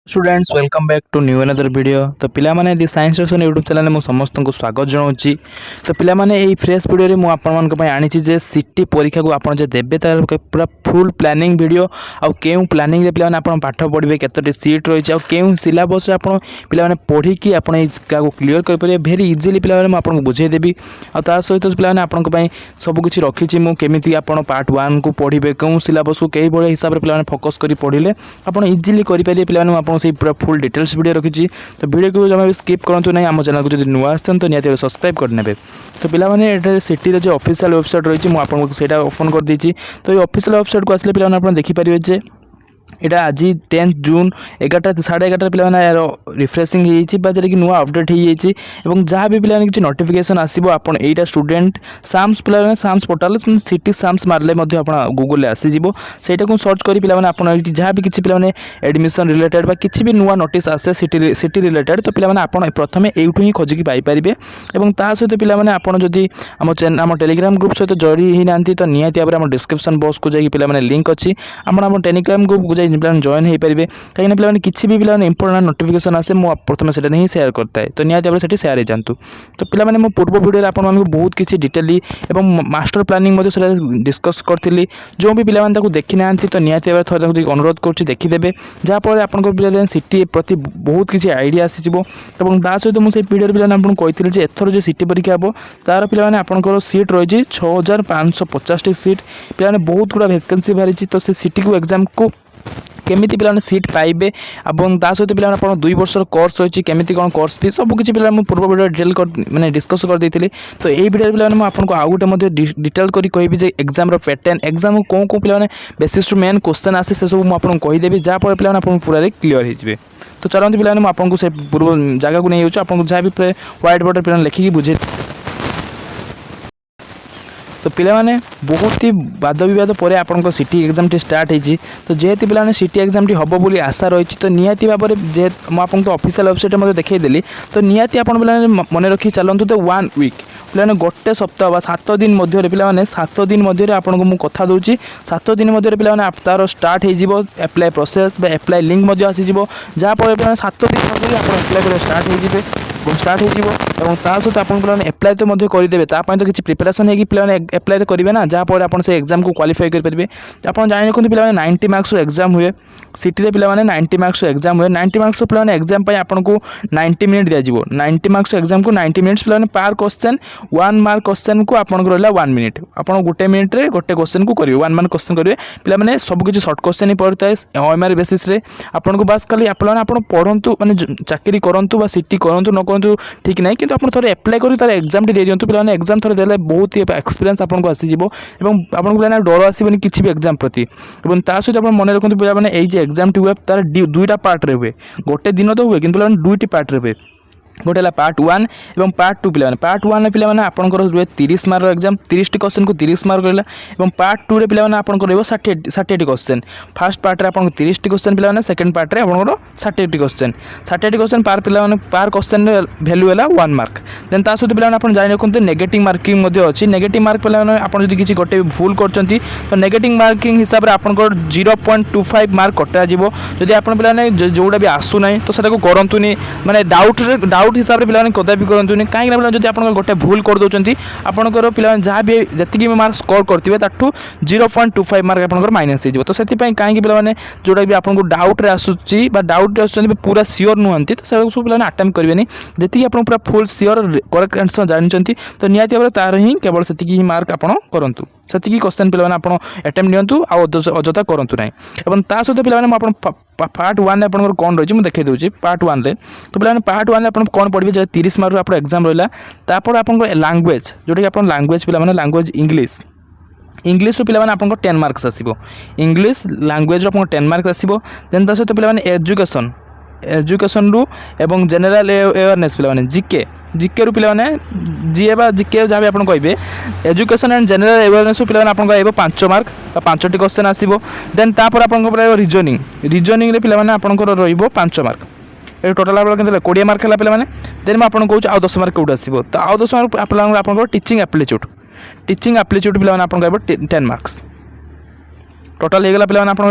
Students welcome back to new another video. तो पिला माने the science lesson YouTube channel में समस्त को स्वागत जनाऊँगी। तो पिला माने एई फ्रेश वीडियो मु आपन पई आनीछि जे सिटी परीक्षा को आपन जे देबे तार पूरा फुल प्लानिंग वीडियो आ केउ प्लानिंग रे पिला माने आपन पाठ पढ़बे केतोटी सीट रही आ केउ सिलेबस रे आपन पिला माने पढ़ी कि आपन ए को क्लियर कर परिबे वेरी इजीली पिला माने आपन को बुझाई देबी आ ता सहित पिला माने आपन पई सब कुछ रखिछि मु केमिति आपन पार्ट 1 को पढ़िबे केउ सिलेबस को केई बळे हिसाब रे पिला माने फोकस करी पढ़िले आपन इजीली करि परिबे पिला माने आपन से पूरा फुल डिटेल्स वीडियो रखी। तो वीडियो को जमा भी स्किप करूँ ना आम चैनल को जो नुआ आसान तो निहत सब्सक्राइब करने। तो पिला माने सिटी जो ऑफिशियल वेबसाइट रही है आपको सेटा ओपन कर देछि। तो ये ऑफिशियल वेबसाइट को आसले पिला माने देखिपारे जे एटा आज 10 जून 11टा 11:30 पिला माने यार रिफ्रेशिंग होईछि बा जे कि नुआ अपडेट होईछि एवं जहाँ भी पिला किछि नोटिफिकेशन आसीबो आपन एटा स्टूडेंट साम्स पिला माने साम्स पोर्टल सिटी साम्स मारले मध्ये आपन गूगल ले आसी जिवो सेटा को सर्च करी पिला माने आपन जहाँ भी किछि पिला माने एडमिशन रिलेटेड बा किछि भी नुआ नोटिस आसे सिटी रिलेटेड तो पिला माने आपन प्रथमे एउठु ही खोजिकी पाई परिबे एवं ता सहित पिला माने आपन जदी हम टेलीग्राम ग्रुप सहित जोड़ी ही नांती तो निहाती भाबरे हम डिस्क्रिप्शन बॉक्स को जाई पिला माने लिंक अछि हम टेलीग्राम ग्रुप पिला जॉइन हो पारे कहीं पिला किसी भी पिला इंपोर्टेंट नोटिफिकेशन आसे मुझे प्रथम से नहीं शेयर करता है तो निहाती भाव से शेयर हो तो पिला मो पूर्व वीडियो आपको बहुत किसी डिटेली मास्टर प्लानिंग डिस्कस करी जो भी पिला देखी ना तो निहाती भाव थोड़े अनुरोध कर देखीदे जहाँफल आपको पिला सिटी प्रति बहुत किसी आइडिया आसीजो ता सहित मुझे वीडियो पिला आपको कही एथर जो सिटी परीक्षा हम तार पिला आपंकर सीट रही 6550 सीट पिला बहुत गुड़ा वैकेंसी बाहरी तो से सिटी को एग्जाम को केमिति पिला सीट पाइबे और ता सहित पिला 2 वर्ष कोर्स रही केमिति कौन कोर्स फी सब किसी पिला पूर्व वीडियो डिटेल माने डिस्कस कर देती। तो यही वीडियो पिला आपको आउ गोटे डिटेल करी कहि जे एग्जाम रो पैटर्न एग्जाम को कौन पिला बेसिस टू मेन क्वेश्चन आसे से सब मुझे कहीदेवी जहाँफल पिला पूरा क्लीयर हो। तो चलते पिला आपको से पूर्व जगह को नहीं आपको जहाँ भी व्हाइट बोर्ड पिला लिखिकी बुझे। तो पिला माने बहुत ही वाद विवाद पर आपन सिटी एग्जाम टी स्टार्ट होती तो जेहेतु पिला सिटी एग्जाम टी हम बोली आशा रही तो निहाती भाव में जे मुझे ऑफिशियल वेबसाइट में देखईदेली तो निहाती आप मन रखी चलतु तो 1 वीक पिला गोटे सप्ताह बा 7 दिन मध्य पिला 7 दिन मध्य आपको मुझे कथा दूसरी 7 दिन मध्य पिला तार स्टार्ट हो एप्लाय प्रोसेस एप्लाय लिंक आसीज जहाँफल पिला 7 दिन मध्य आप एप्लाय स्टार्ट हो सहित आप एप्लाय तो करदे तो किसी प्रिपेरेसन होगी पिला एप्लाय करेंगे ना जहाँफल आप एग्जाम को क्वालिफाई करेंगे। आप जानी रखते पिला 90 मार्क्स एग्जाम हुए सिटी पिला 90 मार्क्स एग्जाम हुए 90 मार्क्स पिला एग्जाम आपको 90 मिनट दिज्व 90 मार्क्स एग्जाम को 90 मिनट्स पिला पार क्वेश्चन 1 मार्क क्वेश्चन को आप रहा 1 मिनिट आप गोटे मिनिट रे गोटे क्वेश्चन को करेंगे 1 मार्क क्वेश्चन करेंगे पिला सब किसी सर्ट क्वेश्चन ही पड़ता है ओएमआर बेसिस रे आपको बास खाली आप पढ़ु माने चाकरी करूँ सिटी करूँ न करूँ ठीक ना कि आप थे एप्लाय कर तार एग्जाम टी दे दिंतु पिला एग्जाम थोड़े देले बहुत ही एक्सपीरियंस आपको आसीज आपको पिला डर आसबनी किसी भी एग्जाम प्रति सहित आप मन रखते पिला ये एग्जाम टी हुए तार 2टा पार्ट रे हुए गोटे दिन तो हुए कि 2टी पार्ट रे हुए गोटे पार्ट 1 और पार्ट 2 पिला पार्ट 1 पिला आपंकर रुए 30 मार्क एग्जाम 30 टी क्वेश्चन को 30 मार्क रहा और पार्ट 2 रे पिला आपंकर रहा 60 क्वेश्चन फर्स्ट पार्ट रे आपन 30 टी क्वेश्चन पिला सेकंड पार्ट रे आपंकर 60 टी क्वेश्चन पार पिला पार क्वेश्चन वैल्यू है 1 मार्क देन ता सहित पिला आप जान रखते नेगेटिव मार्किंग अच्छी नेगेटिव मार्क पिला आप किसी गोटे भूल कर तो नेगेटिव मार्किंग हिसाब से आपंकर 0.25 मार्क कटा जब आप पिला जोड़ा भी आसूना तो सर करूँ माने डाउट हिसाब से पिला कदापि करूँ कहीं जब आप गोटे भूल कर दौरान आपंकर पिला जहाँ भी जी मार्क स्कोर करेंगे ताठू 0.25 मार्क आप माइनस हो तो से कहीं पिला जोटा भी आपको डाउट्रे आसूसी डाउट आसुँच पूरा सियोर नुहति तो सब पिला अटेम्प्ट करेंगे जी आप पूरा फुल सियोर करेक्ट आंसर जानते तो निहाती भाव तार ही केवल से मार्क आप करूँ से क्वेश्चन पिला आप अटेम्प्ट नियंतु अजथा करूँ ना और ता सहित पिला पार्ट 1 आप कौन रही देखी दूसरी पार्ट 1 रे तो पिला पार्ट 1 आप कौन पढ़े जब 30 मार्क आप एग्जाम रहा तापर आप लैंग्वेज जोटा कि आप लैंग्वेज पिला लैंग्वेज इंग्लीश पिला आप 10 मार्क्स आसो इंग्लीश लैंग्वेज आप 10 मार्क्स आसो देन ता सहित पिला एजुकेशन रु एवं जनरल अवेयरनेस पिला जिके रु पिला जीए बा जिके जहाँ भी आप कहे एजुकेशन एंड जनरल अवेयरनेस पिला आपको 5 मार्क 5टी क्वेश्चन आसो देन तापर आप रिजनिंग रे पिला आपंकर रो5 मार्क ये टोटाल आप 20 मार्क है पिला देन मुझे कहूँ आउ 10 मार्क कौट आसो तो आउ 10 मार्क आप टीचिंग एप्लीट्यूड पिला आप 10 मार्क्स टोटाल हो गला पिला आप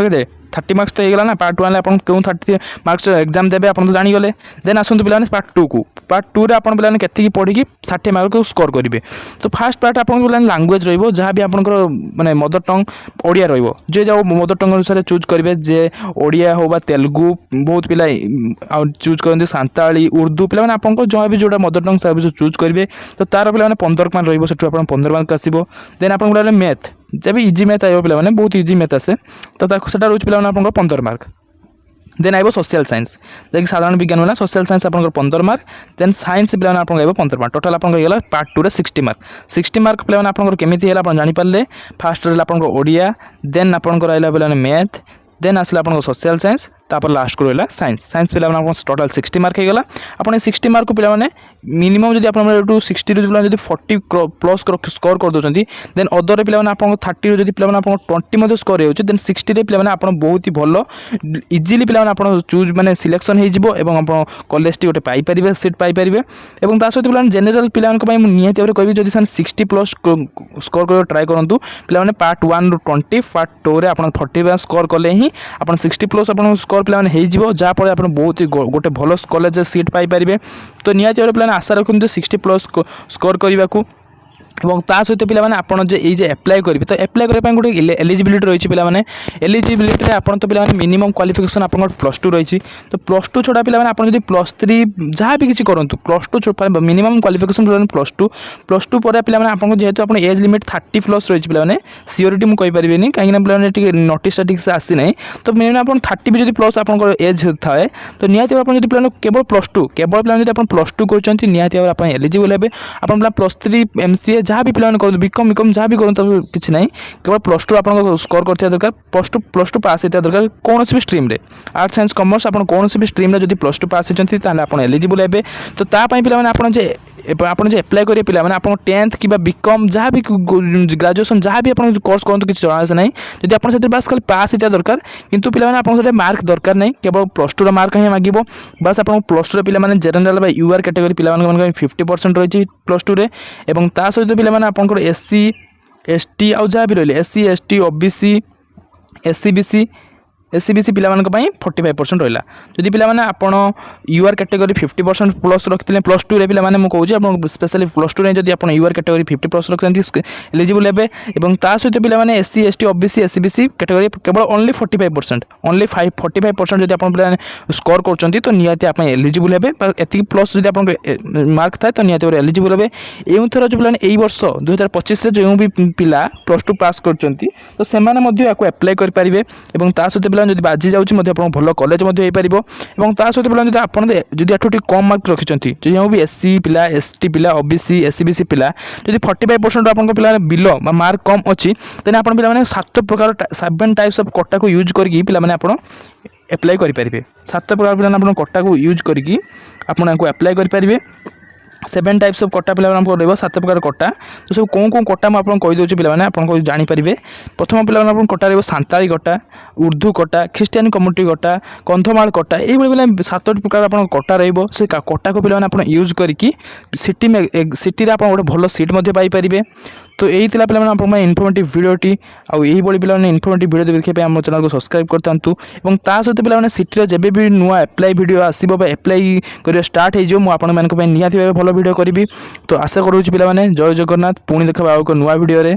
30 मार्क्स तो होगा ना पार्ट 1 आप क्यों 30 मार्क्स एग्जाम देते आप तो जानीगले। देन आसतु पे पार्ट 2 को पार्ट 2 आप पे पढ़ी 60 मार्क को स्कोर करेंगे। तो फास्ट पार्ट आप लांगुएज रहा भी आपंकर माने मदर टंग ओडिया जे जाओ मदर टंग अनुसार चूज करेंगे जे ओडिया हो बा तेलुगु बहुत पिला चूज करते सांताली उर्दू पे आपको जहाँ भी जोटा मदर टंग सर्विस चूज करेंगे। तो तार पे 15 मार्क रही 15 मार्क आसो। देन आप मैथ जब इजी मैथ आए पे बहुत इजी मैथ आसे तो रोज पे 15 मार्क। देन आइब सोशल साइंस जैसे साधारण विज्ञान है सोशल साइंस आप 15 मार्क। देन साइंस पे आप 15 मार्क टोटाल आपला पार्ट 2 रे 60 मार्क। 60 मार्क पे केमी है आप जानीपारे फास्ट रहा आप ओडिया देन आपंकर रहा पे मैथ देन आसला आप सोशल साइंस तापर लास्ट को रहा साइंस। साइंस पे टोटाल 60 मार्क होगा। आप 60 मार्क पे मिनिमम जब आप 60 जो 40 प्लस स्कोर कर दौरान देन अदर पे आप 30 जो पे 20 स्कोर हो देन 60 पे आप बहुत ही भल इजिली पे आप चूज मैंने सिलेक्शन हो कॉलेज टी गोटे पाइपर सीट पाइपर। और ता सहित पे जेनेल पे निहती भाव कह जब 60 प्लस स्कोर कर ट्राए करूँ पे पार्ट 1 रू 20 पार्ट 2 रे आप 40 स्कोर कले ही आप 60 प्लस आप स्कोर पे जहाँफल आप बहुत ही गोटे भल कॉलेज सीट पाइपर। तो निहती भाव पे आशा रखते 60 प्लस स्कोर करने को। और ता सहित पे ये एप्लाय करेंगे तो एप्लाय करने गोटे एलिजिबिलिटी रही है। एलिजिबिलिटी आप तो पे मिनिमम क्वालिफिकेशन आप +2 रही। तो +2 छड़ा पे आप +3 जहाँ भी किसी करूँ +2 मिनिमम क्वालिफिकेशन +2 +2 पर पे आपको जेहतु आप एज लिमिट 30 प्लस रही पे सियोरीटी मुझे कहींपरि कहीं नोटिस ठीक से आसी ना। तो मिनिमम आप 30 भी जो प्लस आप एज थाए तो निहती आप केवल +2 केवल पे +2 कर निहती आप एलिजिबल हे। आप +3 MCA जहाँ भी पे कर बीकम बीकम जहाँ भी करूँ किसी ना केवल +2 आप स्कोर कर दरकार +2 पास होता दरकार कौन भी स्ट्रीम रे आर्ट साइंस कमर्स आप कौन भी स्ट्रीम रे जब +2 पास होती आप एलिजिबल हे। तो तापाई पे आपन जो एप्लाय करेंगे पे आप 10th कि बीकम जहाँ भी ग्रेजुएशन जहाँ भी आप कोर्स करूँ किसी जनास ना जब आप बस खाली पास होता दरकार किंतु पे आपको मार्क दरकार नहीं केवल +2 मार्क ही मांग बस आप +2 पे जेनेल यूआर कैटेगरी पे 50% रही +2 रे। और ता सहित पे आपंकर SC ST आउ जहाँ भी रही SC ST OBC SC BC पे 45% रहा। जदि पे आपड़ यूआर कैटेगरी 50% प्लस रखते +2 रे पे कहूँ स्पेशली +2 रे जब आप यूआर कैटेगरी 50 प्लस रखते एलिजिबल हे। और ता सहित पे SC ST OBC SC BC category केवल ओनली 45% ओनली 45% जब आप स्कोर कर तो निहती आप एलिजिबल हे। एति प्लस जब आप मार्क थाए तो निहती एलिजिबल हे। एवं थर जो पे वर्ष 2025 जो भी पिला +2 पास कर तो से एप्लाय करेंगे। और ता सहित जब बाजी जाऊँगी भल कॉलेज हो पार। और ता सहित पे जब एठू कम मार्क रखिंट जो भी SC पिला ST पिला OBC SC BC पिला जब 45% आप बिलो मार्क कम अच्छी देन आप पे 7 प्रकार 7 टाइप्स ऑफ कोटा को यूज करके पे आप एप्लाय करेंगे। 7 प्रकार पे कोटा को यूज करके आपको एप्लाय करेंगे। 7 टाइप्स ऑफ कोटा पे रहा 7 प्रकार कोटा। तो सब कौन कौन कोटा मुझे कहीदे पे आपको जानीपारे। प्रथम पे कोटा रहा सांताली कोटा उर्दू कोटा ख्रीस्टियन कम्युनिटी कोटा कंधमाल कोटा ये 7 प्रकार आप कोटा रे कोटा को पे यूज करके सिटी में सिटी आप गोटे भल सीट पाइपर। तो यही पे इनफर्मेटिव वीडियोटी आई पे इनफर्मेटिव वीडियो देखिए आम चैनल को सब्सक्राइब करता। और ता सहित पे सिटी जब भी नुआ एप्लाय वीडियो आसो एप्लाय कर स्टार्ट हो निहती भल वीडियो करी। तो आशा करूँ पे जय जगन्नाथ पुणी देखा नुआ वीडियो।